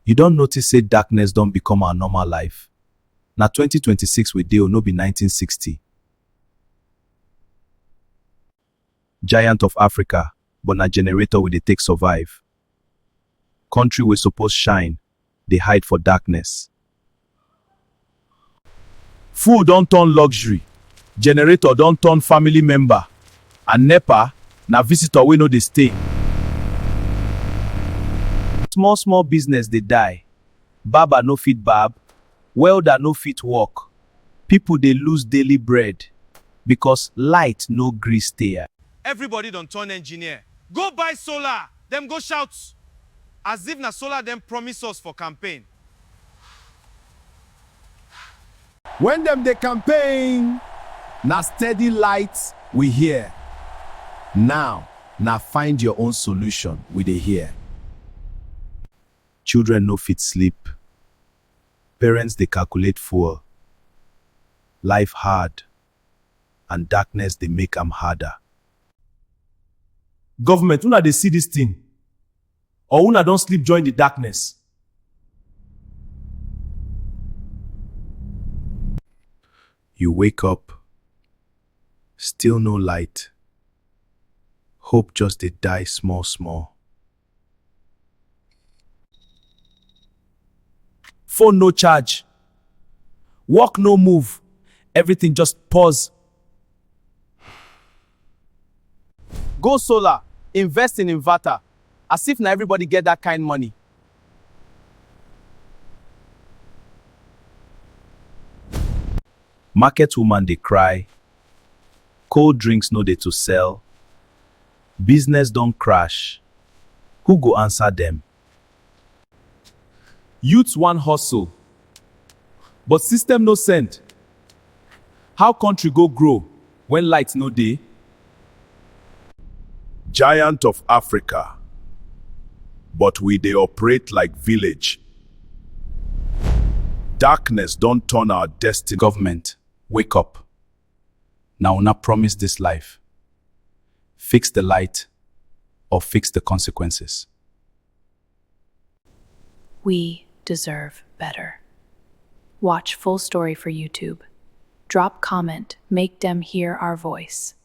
You don't notice say darkness don't become our normal life. Na 2026 we dey no be 1960. Giant of Africa, but na generator we dey take survive. Country we suppose shine, dey hide for darkness. Food don turn luxury, generator don turn family member, and NEPA na visitor wey no dey stay. Small small business dey die. Barber no fit barb, welder no fit work. People dey lose daily bread because light no gree stay. Everybody don turn engineer. Go buy solar. Them go shout. As if na solar them promise us for campaign. When them dey campaign, na steady light we hear. Now, na find your own solution we dey hear. Children no fit sleep. Parents dey calculate fuel. Life hard, and darkness dey make am harder. Government, una dey see this thing? Or una don sleep join the darkness? You wake up, still no light. Hope just dey die small small. Phone no charge. Work no move. Everything just pause. Go solar. Invest in inverter. As if na everybody get that kind money. Market woman dey cry. Cold drinks no dey to sell. Business don crash. Who go answer them? Youths wan hustle, but system no send. How country go grow when light no dey? Giant of Africa, but we dey operate like village. Darkness don turn our destiny. Government, wake up. Now una promise this life. Fix the light or fix the consequences. We deserve better. Watch full story for YouTube. Drop comment, make them hear our voice.